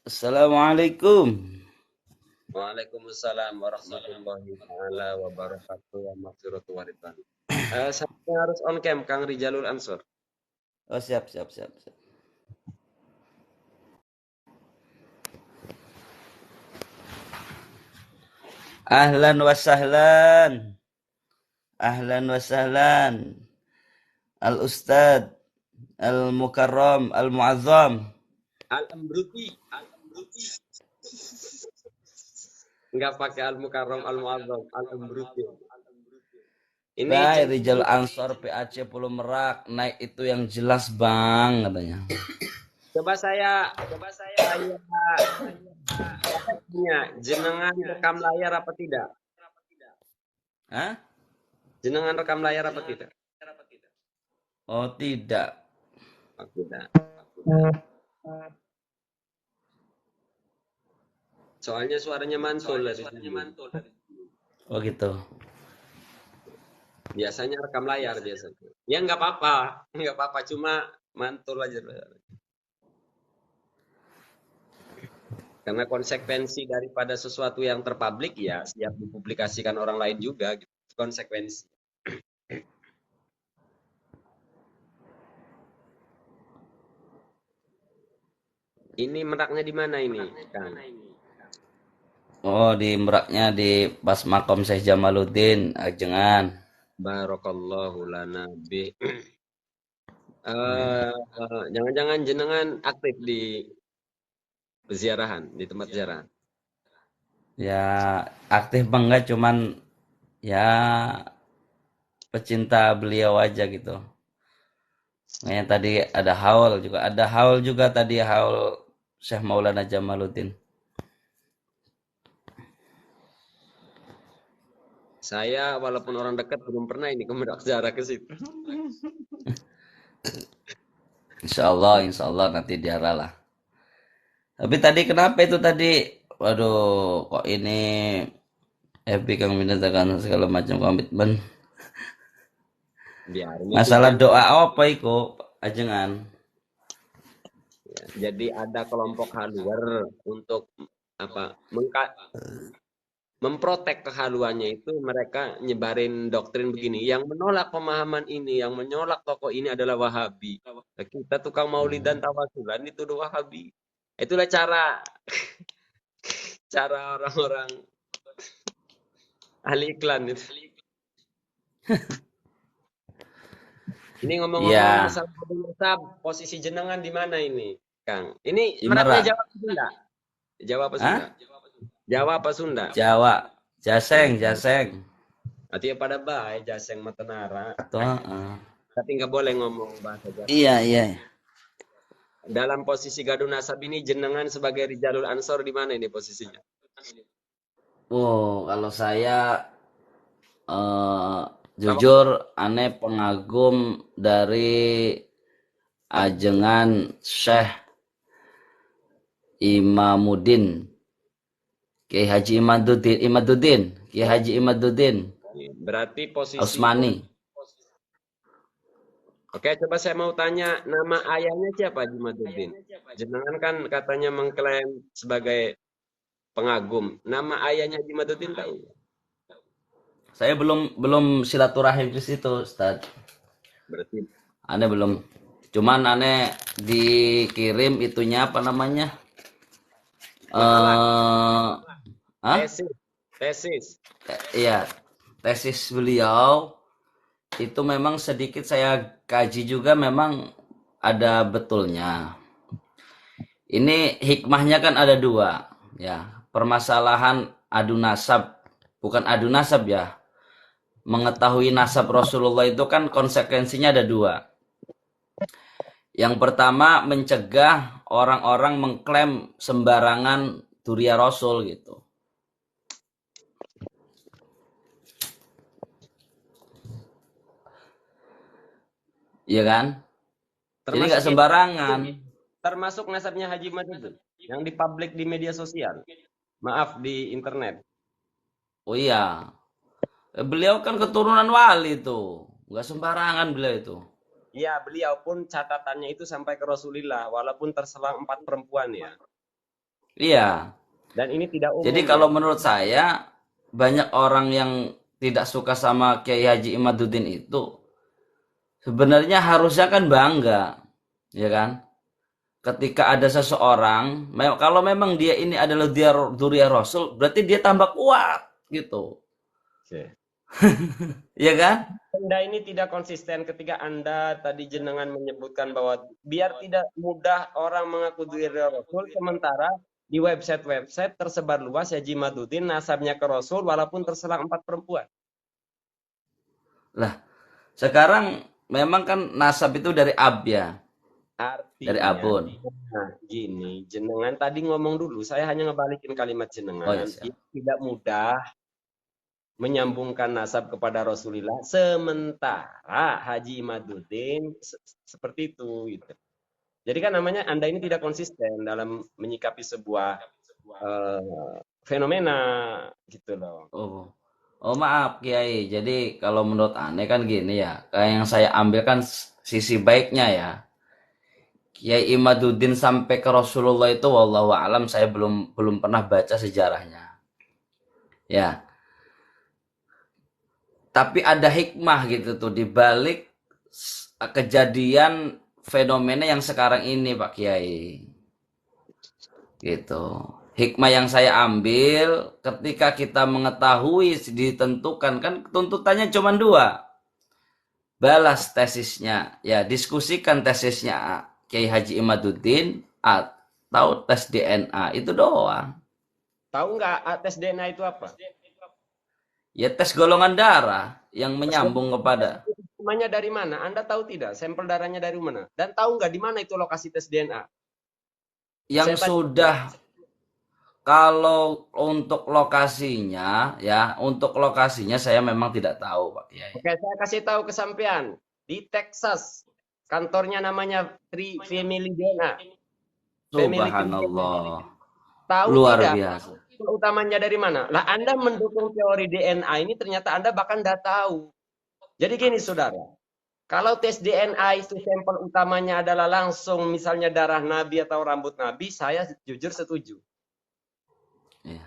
Assalamualaikum. Waalaikumsalam warahmatullahi taala wabarakatuh wa maghfiratu wa ridwan. Saya harus on cam Kang Rijalul Ansor. Oh, siap, siap, siap, siap. Ahlan wa sahlan. Ahlan wa sahlan. Al Ustad, Al Mukarram, Al Muazzam. Al-Ambruti. Enggak pakai Al-Mukarram Al-Muazzam, Al-Ambruti. Ini Baik, Rijal cenderung Ansor PAC Pulau Merak. Naik itu yang jelas, Bang, katanya. coba saya tanya, jenengan rekam layar apa tidak? Hah? Jenengan rekam layar apa tidak? Oh, tidak. Oh, tidak. Soalnya suaranya mantul dari sini. Oh, gitu. Biasanya rekam layar biasanya. Ya nggak apa-apa, cuma mantul aja. Karena konsekuensi daripada sesuatu yang terpublik ya siap dipublikasikan orang lain juga gitu. Konsekuensi. Ini meraknya di mana ini, Kang? Oh, di Meraknya di pas makom Syekh Jamaluddin, Ajengan. Barakallahu lana bi. Jangan-jangan jenengan aktif di ziarahan, di tempat ziarah. Ya, aktif bangga cuman ya pecinta beliau aja gitu. Yang tadi ada haul juga tadi haul Syekh Maulana Jamaluddin. Saya walaupun orang dekat belum pernah ini ke Merak ziarah ke situ. Insya Allah nanti diarah lah. Tapi tadi kenapa itu tadi? Waduh, kok ini Epi kang menyatakan segala macam komitmen. Biarin itu Masalah kan. doa apa itu ajengan? Ya, jadi ada kelompok haluer untuk apa? Memprotek kehaluannya itu mereka nyebarin doktrin begini, yang menolak pemahaman ini, yang menolak tokoh ini adalah Wahabi. Nah, kita tukang maulidan tawasulan itu udah Wahabi. Itulah cara cara orang-orang ahli iklan itu. Ini ngomong-ngomong Iya, masalah nasab, posisi jenengan di mana ini, Kang? Ini di meraknya Merak. Jawa apa Sunda? Jawa apa Sunda? Hah? Jawa apa Sunda? Jawa. Jaseng, Jaseng. Berarti ya pada baik Jaseng Matenara. Atau Tapi nggak boleh ngomong bahasa iya, Jaseng. iya. Dalam posisi gaduh nasab ini jenengan sebagai Rijalul Ansor di mana ini posisinya? Oh, kalau saya eh, Tahu? jujur aneh pengagum dari ajengan Syekh Imamuddin, Kiai Haji Imaduddin, Kiai Haji Imaduddin Berarti posisinya. Usmani. Oke, coba saya mau tanya nama ayahnya siapa Jumaduddin? Jenengan kan katanya mengklaim sebagai pengagum. Nama ayahnya Jumaduddin tahu? Saya belum belum silaturahim ke situ, Ustaz. Berarti Aneh belum. Cuman aneh dikirim itunya apa namanya? makalah, Eh, ah, tesis, tesis. iya, tesis beliau itu memang sedikit saya kaji juga memang ada betulnya. Ini hikmahnya kan ada dua, ya. Permasalahan adu nasab, bukan adu nasab ya. Mengetahui nasab Rasulullah itu kan konsekuensinya ada dua. Yang pertama mencegah orang-orang mengklaim sembarangan duriya Rasul gitu. Iya kan? Jadi Termasuk nggak ini, sembarangan. termasuk nasabnya Haji Madudun yang dipublik di media sosial. Maaf di internet. Oh iya, beliau kan keturunan wali tuh. Nggak sembarangan beliau itu. Ya, beliau pun catatannya itu sampai ke Rasulullah, walaupun terselang 4 perempuan ya. Iya. Dan ini tidak Jadi umum ya. kalau menurut saya banyak orang yang tidak suka sama Kiai Haji Imaduddin itu sebenarnya harusnya kan bangga, ya kan? Ketika ada seseorang, kalau memang dia ini adalah dia Dzurriyyah Rasul, berarti dia tambah kuat gitu. Oke. Ya kan? Anda ini tidak konsisten ketika Anda tadi jenengan menyebutkan bahwa biar tidak mudah orang mengaku diri Rasul, sementara di website-website tersebar luas Haji Madudin nasabnya ke Rasul walaupun terserang 4 perempuan. Lah, sekarang memang kan nasab itu dari ab ya, dari Artinya, abun. nah gini, jenengan tadi ngomong dulu, saya hanya ngebalikin kalimat Oh ya jenengan, siap. tidak mudah menyambungkan nasab kepada Rasulullah, sementara Haji Madudin seperti itu. Gitu. Jadi kan namanya Anda ini tidak konsisten dalam menyikapi sebuah fenomena gitu loh. Oh. Oh maaf Kiai. Jadi kalau menurut aneh kan gini ya, kayak yang saya ambil kan sisi baiknya ya. Kiai Imaduddin sampai ke Rasulullah itu wallahu alam saya belum belum pernah baca sejarahnya. Ya, tapi ada hikmah gitu tuh di balik kejadian fenomena yang sekarang ini Pak Kiai. Gitu. Hikmah yang saya ambil ketika kita mengetahui ditentukan kan tuntutannya cuma dua. Balas tesisnya, ya diskusikan tesisnya Kiai Haji Imaduddin atau tes DNA itu doang. Tahu nggak tes DNA itu apa? Ya tes golongan darah yang Tes menyambung kepada namanya dari mana? Anda tahu tidak? Sampel darahnya dari mana? Dan tahu nggak di mana itu lokasi tes DNA? yang Saya tanya. sudah. Kalau untuk lokasinya ya, untuk lokasinya saya memang tidak tahu Pak Kiai. Oke, saya kasih tahu ke sampean. Di Texas, kantornya namanya Tri Family DNA. Family Tree DNA. Subhanallah. Tahu Luar tidak? biasa. Utamanya dari mana? Lah Anda mendukung teori DNA ini ternyata Anda bahkan tidak tahu. Jadi gini saudara, kalau tes DNA itu sampel utamanya adalah langsung misalnya darah Nabi atau rambut Nabi, saya jujur setuju. Iya.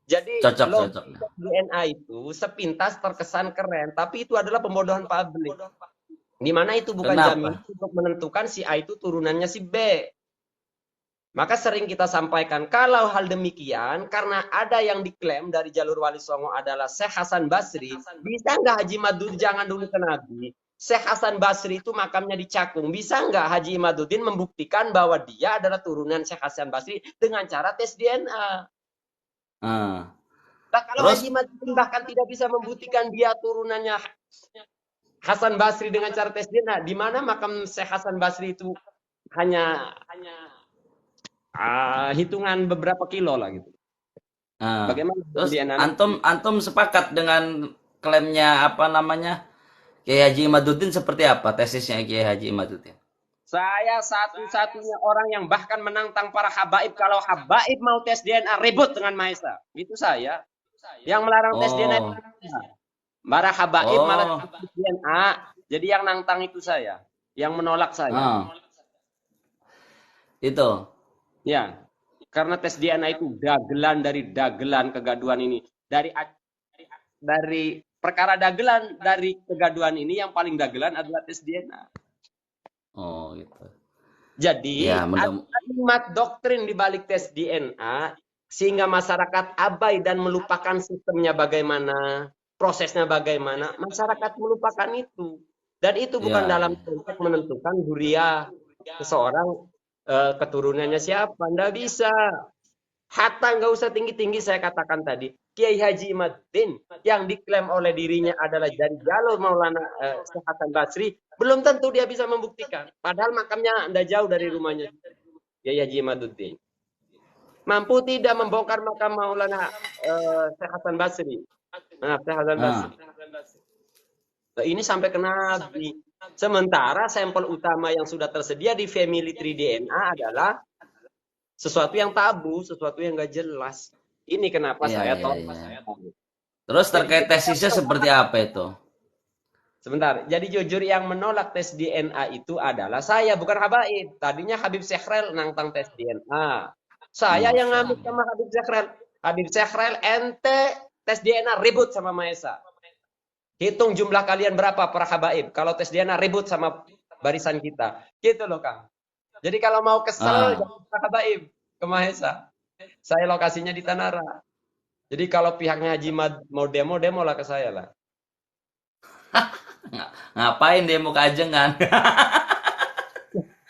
Jadi Cocok logika cocok. DNA itu sepintas terkesan keren, tapi itu adalah pembodohan publik. Di mana itu bukan jaminan Kenapa? untuk menentukan si A itu turunannya si B. Maka sering kita sampaikan, kalau hal demikian, karena ada yang diklaim dari jalur Wali Songo adalah Syekh Hasan Basri, bisa nggak Haji Madud jangan dulu ke Nabi? Syekh Hasan Basri itu makamnya di Cakung. Bisa nggak Haji Imaduddin membuktikan bahwa dia adalah turunan Syekh Hasan Basri dengan cara tes DNA? Nah, Nah, kalau terus Haji Imaduddin bahkan tidak bisa membuktikan dia turunannya Hasan Basri dengan cara tes DNA, di mana makam Syekh Hasan Basri itu hanya hitungan beberapa kilo lah gitu. Bagaimana terus DNA? antum antum sepakat dengan klaimnya apa namanya Kiai Haji Imaduddin seperti apa tesisnya Kiai Haji Imaduddin? Saya satu-satunya orang yang bahkan menantang para habaib kalau habaib mau tes DNA ribut dengan Maesa. Itu saya. Yang melarang tes DNA. Oh, Para habaib malah oh, tes DNA. Jadi yang nantang itu saya. Yang menolak saya. ah, itu. Ya. Karena tes DNA itu dagelan dari dagelan kegaduhan ini. Dari perkara dagelan dari kegaduhan ini yang paling dagelan adalah tes DNA. Oh, gitu. Jadi Ya, ada kalimat doktrin di balik tes DNA sehingga masyarakat abai dan melupakan sistemnya bagaimana, prosesnya bagaimana, masyarakat melupakan itu. Dan itu bukan ya, dalam ya. konteks menentukan huria seseorang keturunannya siapa. Nggak bisa. Hatta nggak usah tinggi-tinggi saya katakan tadi. Kiai Haji Imaduddin yang diklaim oleh dirinya adalah dari jalur Maulana Syekh Hasan Basri, belum tentu dia bisa membuktikan. Padahal makamnya Anda jauh dari rumahnya Kiai Haji Imaduddin. Mampu tidak membongkar makam Maulana Syekh Hasan Basri? Nah, Syekh Hasan Ah, Basri. Nah, ini sampai ke Nabi. Sementara sampel utama yang sudah tersedia di Family Tree DNA adalah sesuatu yang tabu, sesuatu yang nggak jelas. Ini kenapa iya, saya iya, tolak. iya. Terus Jadi terkait tesisnya seperti apa itu? sebentar, jadi jujur yang menolak tes DNA itu adalah saya, bukan Habaib. Tadinya Habib Syekrel nantang tes DNA. Saya yang Masya ngambil Allah. sama Habib Zakrel. Habib Zakrel ente tes DNA ribut sama Maesa. Hitung jumlah kalian berapa para habaib. Kalau tes DNA ribut sama barisan kita. Gitu loh Kang. Jadi kalau mau kesel Ah, jangan ke habaib ke Mahesa. Saya lokasinya di Tanara. Jadi kalau pihaknya Haji Mad mau demo, demo lah ke saya lah. ngapain dia mau kajengan?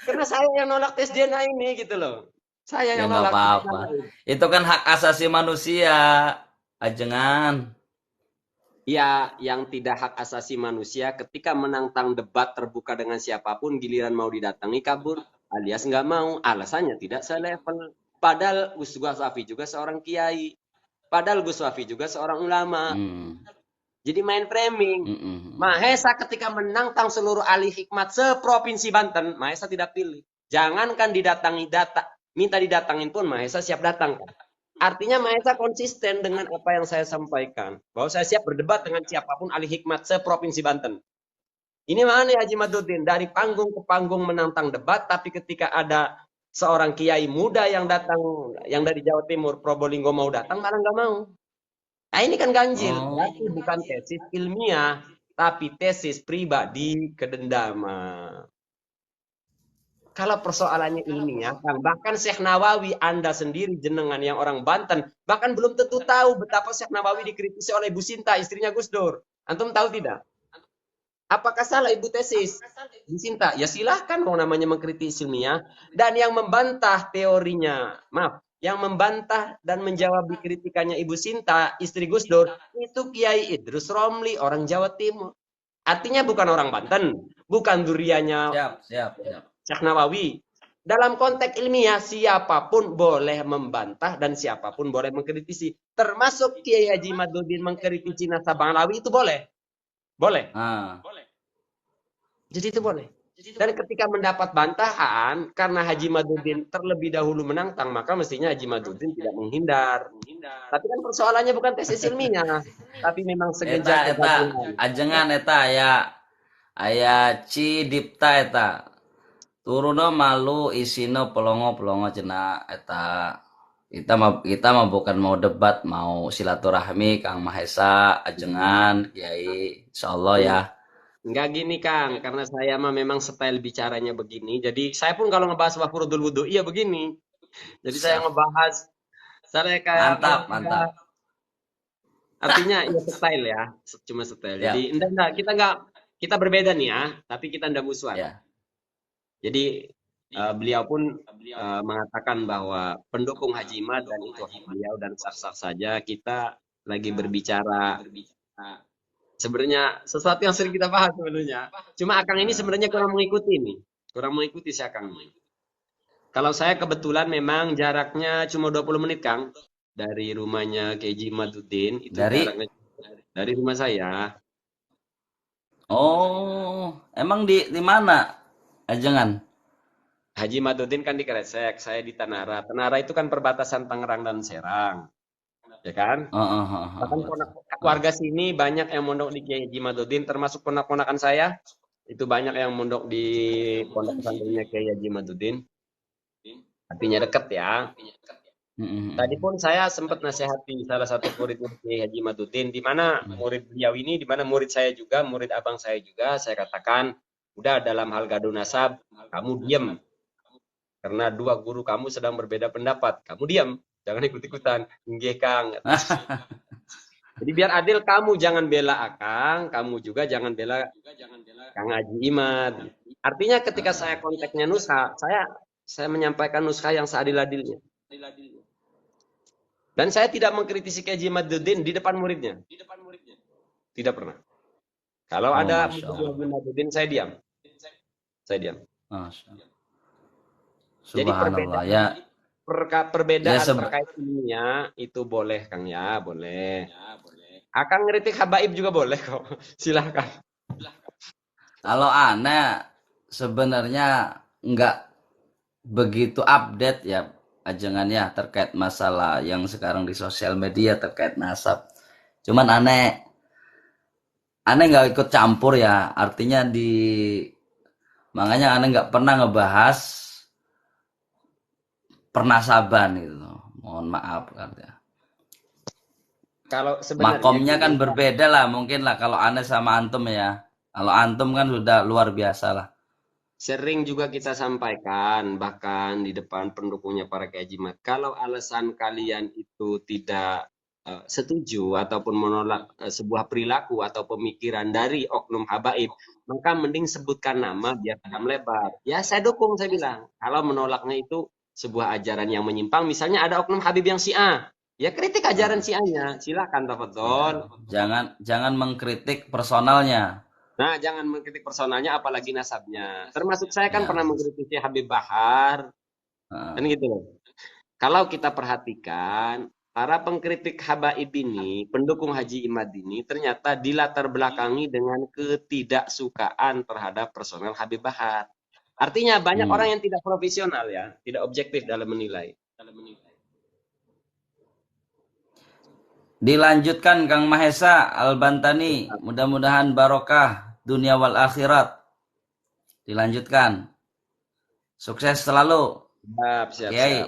Karena saya yang nolak tes DNA ini gitu loh. Saya Ya yang nggak nolak. apa-apa. Itu kan hak asasi manusia. Ajengan. Ya, yang tidak hak asasi manusia ketika menantang debat terbuka dengan siapapun, giliran mau didatangi kabur, alias nggak mau, alasannya tidak selevel. Padahal Gus Wafi juga seorang kiai. Padahal Gus Wafi juga seorang ulama. Hmm. Jadi main framing. Mm-mm. Mahesa ketika menantang seluruh ahli hikmat seprovinsi Banten, Mahesa tidak pilih. Jangankan didatangi data, minta didatangin pun Mahesa siap datang. Artinya Mahesa konsisten dengan apa yang saya sampaikan. Bahwa saya siap berdebat dengan siapapun ahli hikmat seprovinsi Banten. Ini mana ya Haji Maduddin? Dari panggung ke panggung menantang debat, tapi ketika ada seorang kiai muda yang datang, yang dari Jawa Timur, Probolinggo mau datang, malah nggak mau. Nah ini kan ganjil. Oh. Berarti bukan tesis ilmiah, tapi tesis pribadi kedendama. Kalau persoalannya ilmiah, Kang, bahkan Syekh Nawawi, Anda sendiri jenengan yang orang Banten, bahkan belum tentu tahu betapa Syekh Nawawi dikritisi oleh Bu Sinta, istrinya Gus Dur. Antum tahu tidak? Apakah salah ibu tesis? Bu Sinta, ya silahkan mau namanya mengkritisi ilmiah. Dan yang membantah teorinya, maaf, yang membantah dan menjawab kritikannya Ibu Sinta, istri Gus Dur, itu Kiai Idrus Romli, orang Jawa Timur. Artinya bukan orang Banten, bukan duriannya Siap, siap, siap. Syekh Nawawi. Dalam konteks ilmiah, siapapun boleh membantah dan siapapun boleh mengkritisi. Termasuk Kiai Haji Maduddin mengkritisi Nasabah Alawi itu boleh. Boleh. Ah. Jadi itu boleh. Dan ketika mendapat bantahan, karena Haji Maduddin terlebih dahulu menantang, maka mestinya Haji Maduddin tidak menghindar. Tapi kan persoalannya bukan tesis ilmiah, tapi memang Eta, segejar eta, kegaduhan. ajengan eta aya Cidipta eta. Turuna malu isino pelongo-pelongo cenah eta. Kita mah bukan mau debat, mau silaturahmi Kang Mahesa, ajengan, Kiai. Insyaallah ya. Enggak gini Kang, karena saya mah memang style bicaranya begini. Jadi saya pun kalau ngebahas wafurudul wudhu, iya begini. Jadi saya Siap. ngebahas, saya kayak Mantap, mantap. artinya ya style ya, cuma style. Jadi Siap, siap. enggak, kita berbeda nih ya, tapi kita enggak musuhan. Ya. Jadi beliau pun mengatakan bahwa pendukung Haji Imad dan itu hak beliau dan sah-sah saja. Kita lagi berbicara sebenarnya sesuatu yang sering kita bahas sebenarnya. Cuma Akang ini Nah, sebenarnya kurang mengikuti nih. Kurang mengikuti si Akang ini. Kalau saya kebetulan memang jaraknya cuma 20 menit, Kang. Dari rumahnya Keji Maduddin, itu dari jaraknya dari rumah saya. oh, emang di mana? Ajengan. Haji Maduddin kan di Kresek, saya di Tanara. Tanara itu kan perbatasan Tangerang dan Serang, ya kan? Heeh, heeh, heeh, Bahkan betul. Heeh. warga sini banyak yang mondok di Kiai Haji Maduddin, termasuk ponak-ponakan saya. Itu banyak yang mondok di pondok pesantrennya Kiai Haji Maduddin. Artinya deket ya. Heeh, Tadi heeh. pun saya sempat nasihati salah satu muridnya Kiai Haji Maduddin, di mana murid beliau ini, di mana murid saya juga, murid abang saya juga, saya katakan, udah dalam hal gaduh nasab, kamu diam. Karena dua guru kamu sedang berbeda pendapat, kamu diam. Jangan ikut-ikutan. Nggih, Kang. Jadi biar adil, kamu jangan bela Akang, kamu juga jangan bela Kang Haji Imad. Artinya ketika saya konteksnya nuskah, saya menyampaikan nuskah yang seadil-adilnya. Dan saya tidak mengkritisi Kiai Haji Maduddin di depan muridnya. Tidak pernah. Kalau Oh, ada Masya murid Allah. Haji Maduddin, saya diam. Saya diam. Masya Allah. Jadi Subhanallah. Ya, ya perbedaan terkait ilmiah itu boleh, Kang ya, boleh. Akang ngeritik habaib juga boleh kok. Silahkan. kalau aneh sebenarnya nggak begitu update ya ajengannya terkait masalah yang sekarang di sosial media terkait nasab. Cuman aneh nggak ikut campur ya. Artinya makanya aneh nggak pernah ngebahas pernasaban gitu. Mohon maaf katanya. Kalau sebenarnya Makomnya kan gini, berbeda lah mungkin lah kalau Anda sama antum ya. Kalau antum kan sudah luar biasa lah. sering juga kita sampaikan, bahkan di depan pendukungnya para Kiai Jimat, kalau alasan kalian itu tidak setuju ataupun menolak sebuah perilaku atau pemikiran dari oknum habaib, maka mending sebutkan nama biar tidak melebar. Ya saya dukung, saya bilang. Kalau menolaknya itu sebuah ajaran yang menyimpang, misalnya ada oknum habib yang Syiah, ya kritik ajaran Nah, Syiahnya, silakan ya, tafadhol. jangan mengkritik personalnya. Nah, jangan mengkritik personalnya apalagi nasabnya. Termasuk saya kan Ya. pernah mengkritisi Habib Bahar, kan Nah, gitu loh. Kalau kita perhatikan, para pengkritik habaib ini, pendukung Haji Imad ini, ternyata dilatar belakangi dengan ketidaksukaan terhadap personel Habib Bahar. Artinya banyak hmm. orang yang tidak profesional ya, tidak objektif dalam menilai. Dilanjutkan Kang Mahesa Al-Bantani, mudah-mudahan barokah dunia wal akhirat. Dilanjutkan. Sukses selalu, Siap, siap, siap. Kiai.